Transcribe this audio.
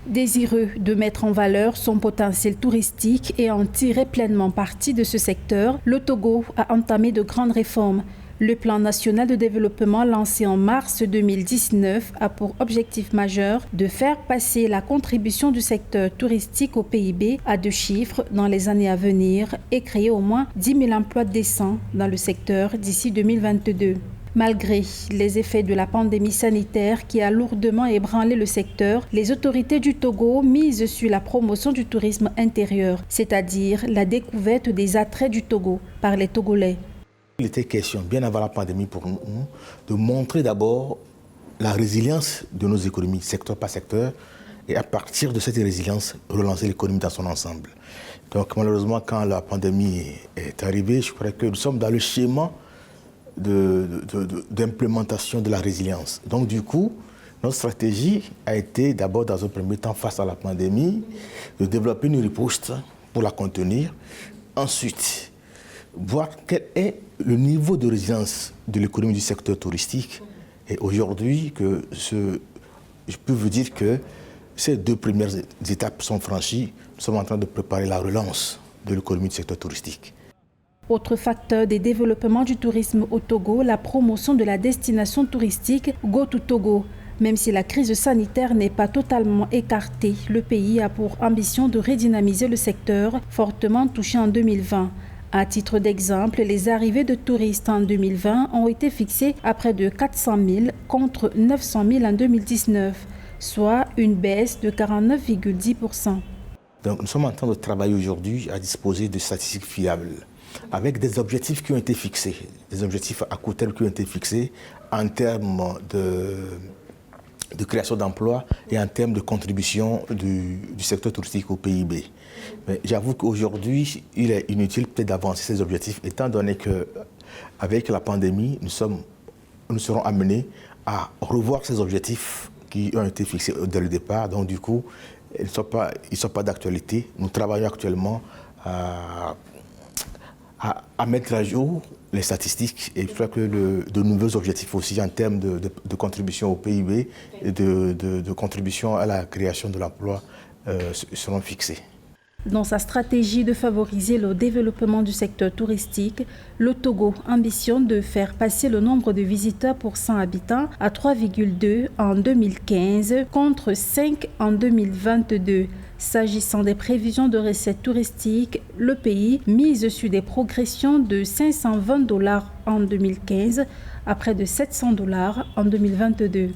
Désireux de mettre en valeur son potentiel touristique et en tirer pleinement parti de ce secteur, le Togo a entamé de grandes réformes. Le plan national de développement lancé en mars 2019 a pour objectif majeur de faire passer la contribution du secteur touristique au PIB à 2 chiffres dans les années à venir et créer au moins 10 000 emplois décents dans le secteur d'ici 2022. Malgré les effets de la pandémie sanitaire qui a lourdement ébranlé le secteur, les autorités du Togo misent sur la promotion du tourisme intérieur, c'est-à-dire la découverte des attraits du Togo par les Togolais. Il était question, bien avant la pandémie pour nous, de montrer d'abord la résilience de nos économies, secteur par secteur, et à partir de cette résilience, relancer l'économie dans son ensemble. Donc malheureusement, quand la pandémie est arrivée, je crois que nous sommes dans le schéma d'implémentation de la résilience. Donc du coup, notre stratégie a été d'abord, dans un premier temps, face à la pandémie, de développer une riposte pour la contenir. Ensuite, voir quel est le niveau de résilience de l'économie du secteur touristique. Et aujourd'hui, je peux vous dire que ces 2 premières étapes sont franchies. Nous sommes en train de préparer la relance de l'économie du secteur touristique. Autre facteur des développements du tourisme au Togo, la promotion de la destination touristique Go to Togo. Même si la crise sanitaire n'est pas totalement écartée, le pays a pour ambition de redynamiser le secteur fortement touché en 2020. À titre d'exemple, les arrivées de touristes en 2020 ont été fixées à près de 400 000 contre 900 000 en 2019, soit une baisse de 49,10%. Donc nous sommes en train de travailler aujourd'hui à disposer de statistiques fiables, avec des objectifs qui ont été fixés, des objectifs à court terme qui ont été fixés en termes de création d'emplois et en termes de contribution du secteur touristique au PIB. Mais j'avoue qu'aujourd'hui, il est inutile peut-être d'avancer ces objectifs, étant donné qu'avec la pandémie, nous serons amenés à revoir ces objectifs qui ont été fixés dès le départ. Donc du coup, ils ne sont pas d'actualité. Nous travaillons actuellement à mettre à jour les statistiques et je crois que de nouveaux objectifs aussi en termes de contribution au PIB et de contribution à la création de l'emploi seront fixés. Dans sa stratégie de favoriser le développement du secteur touristique, le Togo ambitionne de faire passer le nombre de visiteurs pour 100 habitants à 3,2 en 2015 contre 5 en 2022. S'agissant des prévisions de recettes touristiques, le pays mise sur des progressions de $520 en 2015 à près de $700 en 2022.